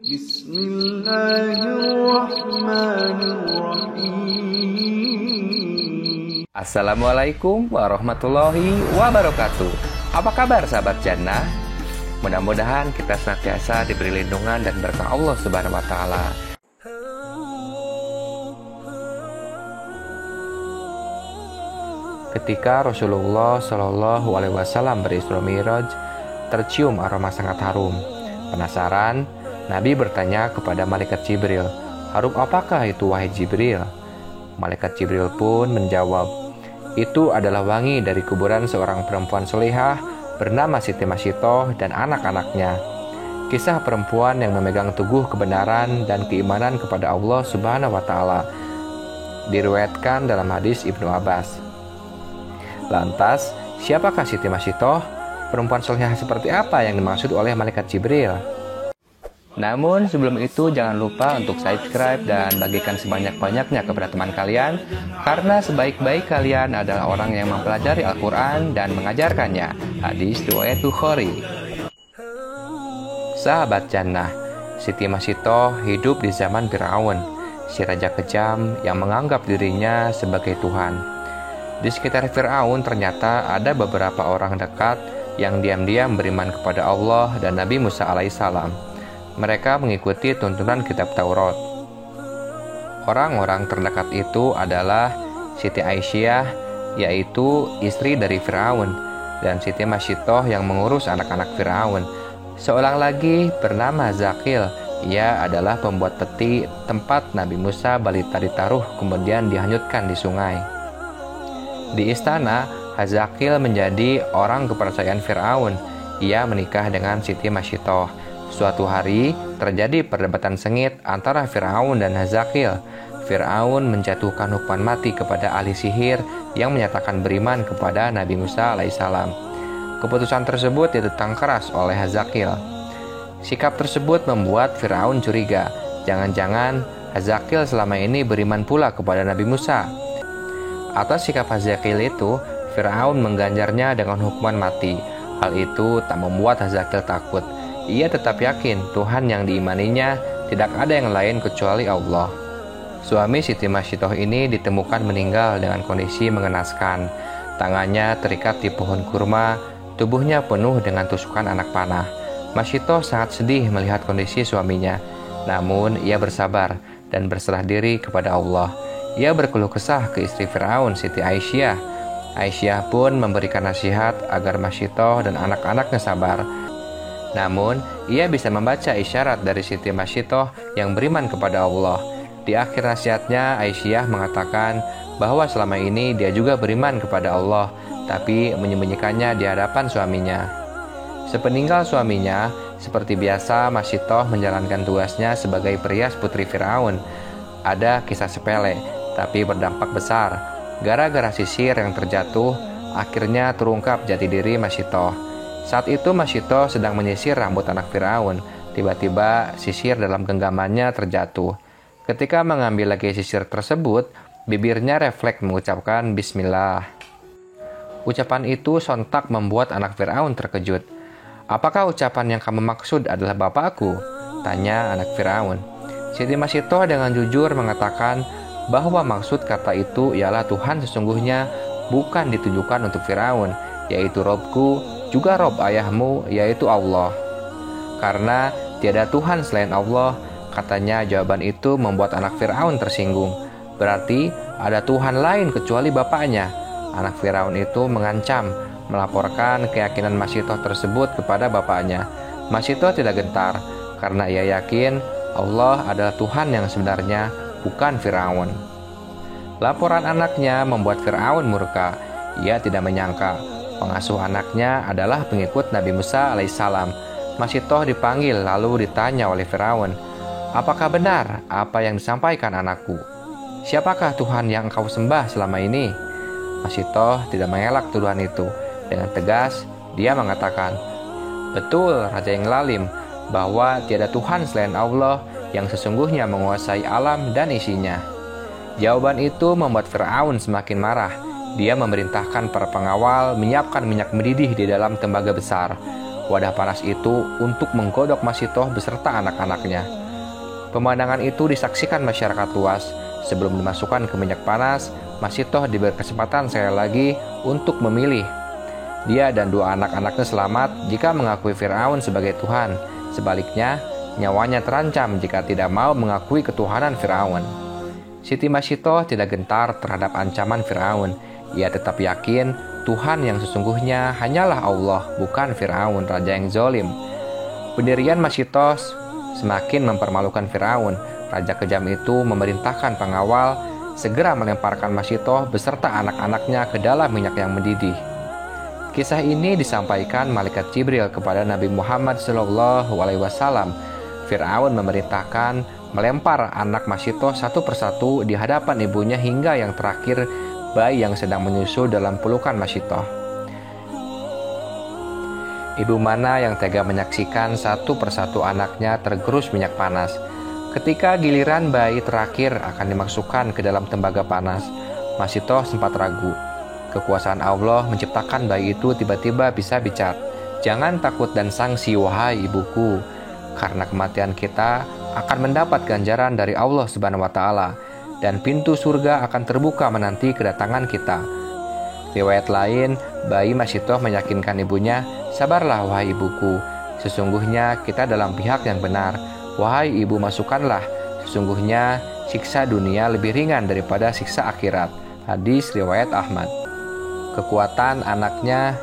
Bismillahirrahmanirrahim. Assalamualaikum warahmatullahi wabarakatuh. Apa kabar sahabat Jannah? Mudah-mudahan kita senantiasa diberi lindungan dan berkah Allah Subhanahu wa taala. Ketika Rasulullah Shallallahu alaihi wasallam berisra Mi'raj, tercium aroma sangat harum. Penasaran, Nabi bertanya kepada malaikat Jibril, "Harum apakah itu wahai Jibril?" Malaikat Jibril pun menjawab, "Itu adalah wangi dari kuburan seorang perempuan solihah bernama Siti Masitoh dan anak-anaknya." Kisah perempuan yang memegang teguh kebenaran dan keimanan kepada Allah Subhanahu wa taala diriwayatkan dalam hadis Ibnu Abbas. Lantas, siapakah Siti Masitoh? Perempuan solihah seperti apa yang dimaksud oleh malaikat Jibril? Namun sebelum itu jangan lupa untuk subscribe dan bagikan sebanyak-banyaknya kepada teman kalian, karena sebaik-baik kalian adalah orang yang mempelajari Al-Quran dan mengajarkannya. Hadis riwayat Bukhari. Sahabat Jannah, Siti Masitoh hidup di zaman Fir'aun, si raja kejam yang menganggap dirinya sebagai Tuhan. Di sekitar Fir'aun ternyata ada beberapa orang dekat yang diam-diam beriman kepada Allah dan Nabi Musa alaihissalam. Mereka mengikuti tuntunan kitab Taurat. Orang-orang terdekat itu adalah Siti Aisyah, yaitu istri dari Fir'aun, dan Siti Masitoh yang mengurus anak-anak Fir'aun. Seorang lagi bernama Zakil, ia adalah pembuat peti tempat Nabi Musa balita ditaruh kemudian dihanyutkan di sungai. Di istana, Hazakil menjadi orang kepercayaan Fir'aun. Ia menikah dengan Siti Masitoh. Suatu hari, terjadi perdebatan sengit antara Fir'aun dan Hazakil. Fir'aun menjatuhkan hukuman mati kepada ahli sihir yang menyatakan beriman kepada Nabi Musa alaihissalam. Keputusan tersebut ditentang keras oleh Hazakil. Sikap tersebut membuat Fir'aun curiga. Jangan-jangan Hazakil selama ini beriman pula kepada Nabi Musa. Atas sikap Hazakil itu, Fir'aun mengganjarnya dengan hukuman mati. Hal itu tak membuat Hazakil takut. Ia tetap yakin Tuhan yang diimaninya tidak ada yang lain kecuali Allah. Suami Siti Masitoh ini ditemukan meninggal dengan kondisi mengenaskan. Tangannya terikat di pohon kurma, tubuhnya penuh dengan tusukan anak panah. Masitoh sangat sedih melihat kondisi suaminya. Namun ia bersabar dan berserah diri kepada Allah. Ia berkeluh kesah ke istri Fir'aun, Siti Aisyah. Aisyah pun memberikan nasihat agar Masitoh dan anak-anaknya sabar. Namun, ia bisa membaca isyarat dari Siti Masitoh yang beriman kepada Allah. Di akhir nasihatnya, Aisyah mengatakan bahwa selama ini dia juga beriman kepada Allah, tapi menyembunyikannya di hadapan suaminya. Sepeninggal suaminya, seperti biasa Masitoh menjalankan tugasnya sebagai perias putri Fir'aun. Ada kisah sepele, tapi berdampak besar. Gara-gara sisir yang terjatuh, akhirnya terungkap jati diri Masitoh. Saat itu Masitoh sedang menyisir rambut anak Fir'aun. Tiba-tiba sisir dalam genggamannya terjatuh. Ketika mengambil lagi sisir tersebut, bibirnya refleks mengucapkan Bismillah. Ucapan itu sontak membuat anak Fir'aun terkejut. "Apakah ucapan yang kamu maksud adalah bapakku?" tanya anak Fir'aun. Siti Masitoh dengan jujur mengatakan bahwa maksud kata itu ialah Tuhan sesungguhnya bukan ditujukan untuk Fir'aun, yaitu Robku, juga Rob ayahmu, yaitu Allah. Karena tiada Tuhan selain Allah, katanya. Jawaban itu membuat anak Fir'aun tersinggung. Berarti ada Tuhan lain kecuali bapaknya. Anak Fir'aun itu mengancam melaporkan keyakinan Masitoh tersebut kepada bapaknya. Masitoh tidak gentar karena ia yakin Allah adalah Tuhan yang sebenarnya, bukan Fir'aun. Laporan anaknya membuat Fir'aun murka. Ia tidak menyangka pengasuh anaknya adalah pengikut Nabi Musa alaihissalam. Masitoh dipanggil lalu ditanya oleh Fir'aun, "Apakah benar apa yang disampaikan anakku? Siapakah Tuhan yang engkau sembah selama ini?" Masitoh tidak mengelak tuduhan itu. Dengan tegas, dia mengatakan, "Betul, Raja yang lalim, bahwa tiada Tuhan selain Allah yang sesungguhnya menguasai alam dan isinya." Jawaban itu membuat Fir'aun semakin marah. Dia memerintahkan para pengawal menyiapkan minyak mendidih di dalam tembaga besar. wadah panas itu untuk menggodok Masitoh beserta anak-anaknya. Pemandangan itu disaksikan masyarakat luas. Sebelum dimasukkan ke minyak panas, Masitoh diberi kesempatan sekali lagi untuk memilih. Dia dan 2 anak-anaknya selamat jika mengakui Firaun sebagai Tuhan. Sebaliknya, nyawanya terancam jika tidak mau mengakui ketuhanan Firaun. Siti Masitoh tidak gentar terhadap ancaman Firaun. Ia tetap yakin Tuhan yang sesungguhnya hanyalah Allah, bukan Firaun, raja yang zalim. Pendirian Masitoh semakin mempermalukan Firaun. Raja kejam itu memerintahkan pengawal segera melemparkan Masitoh beserta anak-anaknya ke dalam minyak yang mendidih. Kisah ini disampaikan malaikat Jibril kepada Nabi Muhammad SAW. Firaun memerintahkan melempar anak Masitoh satu persatu di hadapan ibunya hingga yang terakhir bayi yang sedang menyusu dalam pelukan Masitoh. Ibu mana yang tega menyaksikan satu persatu anaknya tergerus minyak panas. Ketika giliran bayi terakhir akan dimasukkan ke dalam tembaga panas, Masitoh sempat ragu. Kekuasaan Allah menciptakan bayi itu tiba-tiba bisa bicara. Jangan takut dan sangsi, wahai ibuku, karena kematian kita akan mendapat ganjaran dari Allah Subhanahu wa Ta'ala, dan pintu surga akan terbuka menanti kedatangan kita. Riwayat lain, bayi Masitoh meyakinkan ibunya, sabarlah wahai ibuku, sesungguhnya kita dalam pihak yang benar. Wahai ibu, masukkanlah, sesungguhnya siksa dunia lebih ringan daripada siksa akhirat. Hadis riwayat Ahmad. Kekuatan anaknya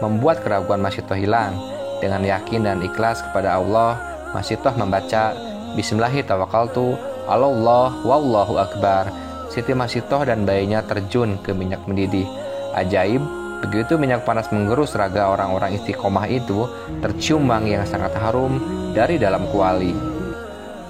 membuat keraguan Masitoh hilang. Dengan yakin dan ikhlas kepada Allah, Masitoh membaca Bismillahirrahmanirrahim, Allah wallahu akbar. Siti Masitoh dan bayinya terjun ke minyak mendidih. Ajaib, begitu minyak panas menggerus raga orang-orang istiqomah itu, tercium wangi yang sangat harum dari dalam kuali.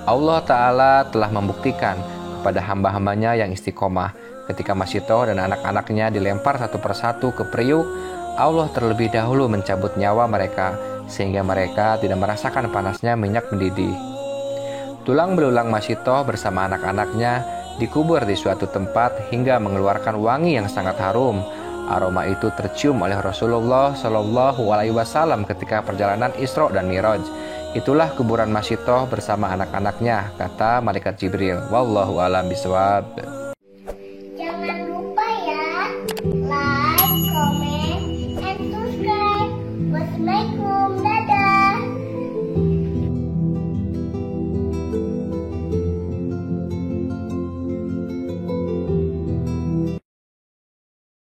Allah Ta'ala telah membuktikan kepada hamba-hambanya yang istiqomah. Ketika Masitoh dan anak-anaknya dilempar satu persatu ke periuk, Allah terlebih dahulu mencabut nyawa mereka, sehingga mereka tidak merasakan panasnya minyak mendidih. Tulang belulang Masitoh bersama anak-anaknya dikubur di suatu tempat hingga mengeluarkan wangi yang sangat harum. Aroma itu tercium oleh Rasulullah SAW ketika perjalanan Isra dan Miraj. Itulah kuburan Masitoh bersama anak-anaknya, kata malaikat Jibril. Wallahu a'lam bishawab.